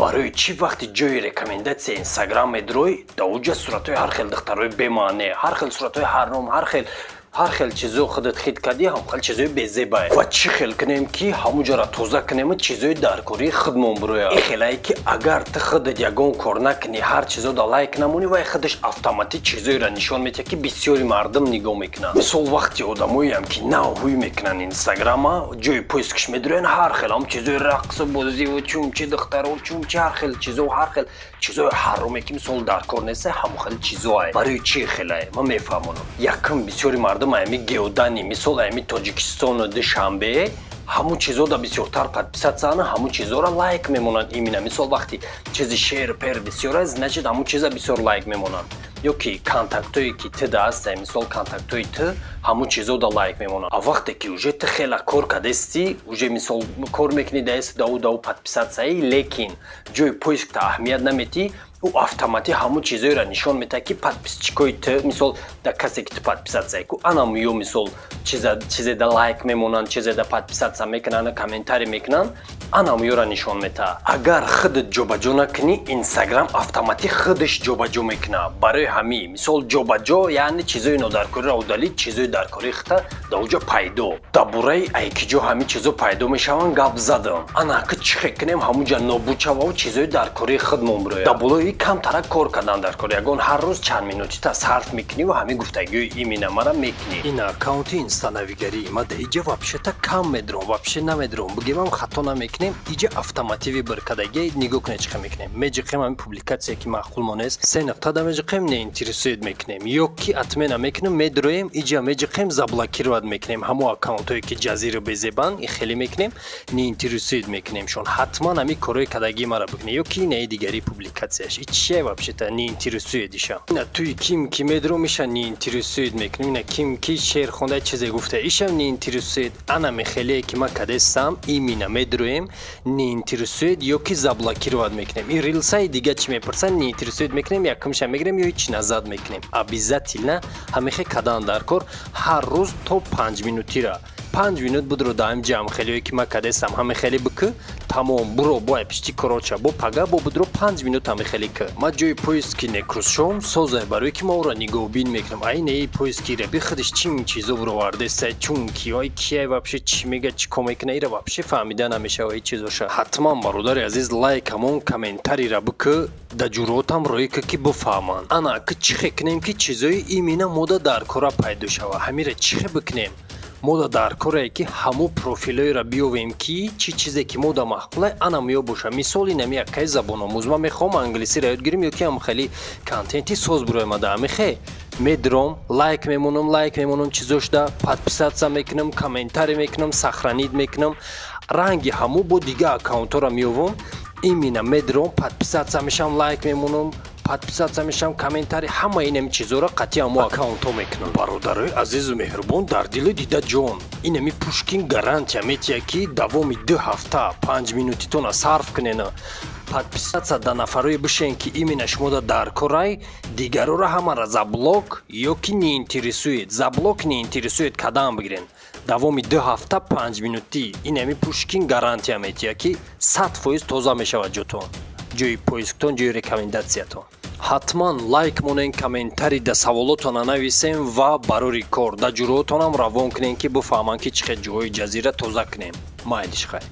барои чӣ вақти ҷои рекомендатсия инстаграм медрой да уҷа суратҳои ҳар хел духтарои бемаъне, ҳар хел суратҳои ҳаром, ҳар хел чизо худат хит кардӣ, ҳам хел чизои безебае ва чӣ хел кунем ки ҳамуҷара тоза кунем чизои даркории худмон бирояд. Ин хелае ки агар ту худат ягон кор накунӣ, ҳар чизо да лайк намонӣ ва худаш автоматик чизоеро нишон медиҳад ки бисёри мардум нигоҳ мекунанд. Мисол вақти одамоеам ки навҳуй мекунанд инстаграма, ҷои поискаш медироянд ҳар хел ҳам чизои рақсу бозиву чумчи духтаро чумчи ҳар хел чизои ҳароме ки мисол дар кор неста ҳамо хел чизоае. Барои чӣ хелае? Ман мефаҳмонам. Якум бисёри мардум ами геодани мисол ами Тоҷикистону Душанбе ҳаму чизо да бисёртар подписатсана, ҳаму чизоро лайк мемонанд. Имина мисол вақти чизи шер пер бисёр аст, значит ҳаму чиза бисёр лайк мемонанд. Ё ки контактое ки ту да аст, мисол контактои ту ҳаму чизо да лайк мемонанд. А вақте ки уже ту хела кор кардасти, уже мисол кор мекунӣ даст дау подписатсаи, лекин ҷои поискта аҳамият наметӣ, ӯ автоматик ҳаму чизоеро нишон медиҳад ки подписчикои ту мисол да касе ки ту подписатсаи ку анам ё мисол чизе да лайк мемонанд, чизе да подписатса мекунанд, комментарий мекунанд, анам ёро нишон медиҳад. Агар худат ҷобаҷо накунӣ, инстаграм автоматик худаш ҷобаҷо мекунад. Барои ҳамин мисол ҷобаҷо яъне чизои нодаркориро удалид, чизои даркории худа да уҷа пайдо. Да бораи айкиҷо ҳамин чизо пайдо мешаванд гап задам. Ана ки чӣ хел кунем ҳамуҷа нобудшаву чизои даркории худмон бирояд. Да болои камтарак кор кардан дар кор ягон ҳар рӯз чанд минути та сарф мекунӣ ва ҳамин гуфтагиҳои имина мара мекунӣ. Ин аккаунти инстанавигарӣ ма да иҷа вообще-то кам медиром, вообще намедиром. Бигемам хато намекунем, иҷа автомативи биркадаги нигоҳ кунед чӣ мекунем. Меҷиқем ҳамин публикация ки маъқул монест, се нуқта да меҷиқем не интересует мекунем. Ё ки атмена мекунем медироем, иҷа меҷиқем заблокировать мекунем. Ҳамо аккаунтое ки ҷазиру безебан и хеле мекунем, не интересует мекунемшон. Ҳатман ҳамин корои кадаги мара бикунем. Ё ки не дигари публикацияш. Чие вообще-то не интересует иша. Ина туи ким ки медиром иша не интересует мекунем. Ина ким ки шер хонда чизе гуфта иша не интересует. Ана мехеле ки ма кадестам имина медироем не интересует ё ки заблокировать мекунем. И рилсаи дига чи мепурсанд не интересует мекунем, якумша мегирем ё ҳеч назад мекунем. Обязательно ҳамехе кадан дар кор ҳар рӯз то 5 минутира 5 минут будро даим ҷамъ хелие ки ма кадестам ҳаме хели бикӯ тамом буро бо пишти короча бо пага бо будро 5 минут ҳаме хели кӯ ма ҷои поиски некрусшом созае барои ки ма ӯро нигоҳбин мекунам. Ай не поиски раби худаш чӣ чизо буровардеста чунки ой кияй вообще чӣ мега чӣ ко мекуна ира вообще фаҳмида намешава ҳеҷ чизоша. Ҳатман бародари азиз лайк ҳамон комментарийра бикӯ да ҷуроатам роӣ кӯ ки бифаҳманд. Ана ки чӣ хе кунем ки чизои имина мода дар кора пайдо шава. ҳамира чӣ хе бикунем? Мода дар коре ки ҳамо профилоеро биёвем ки чӣ чизе ки мода маъқулай ана меё боша. Мисоли нами яккай забономӯз ма мехоҳам англисиро ёд гирем ё ки ҳам хели контенти соз бирояма да амехе медиром лайк мемонам чизошда подписатса мекунам, комментарий мекунам, сохранид мекунам. Ранги ҳамо бо дига аккаунтора меёвам имина медиром подписатса мешам, лайк мемонам, подписатса мешам, комментарий ҳама инами чизоро қатъи ҳамо аккаунтҳо мекунам. Бародарои азизу меҳрубон дар дили дида ҷон инами Пушкин гарантия метиҳад ки давоми 2 ҳафта 5 минутитона сарф кунена подписатса да нафарое бишен ки имена шумода дар корай дигарора ҳамара заблок ё ки не интересует заблок не интересует кадан бигирен давоми 2 ҳафта 5 минутӣ инами Пушкин гарантия метиҳад ки 100% тоза мешавад ҷотон ҷои поисктон ҷои рекомендатсиятон. ҳатман лайк монен, комментарий да саволотона нависем ва барори кор да ҷуроатонам равон кунем ки бифаҳманд ки чӣ хел ҷойи ҷазира тоза кунем. Майлиш хай.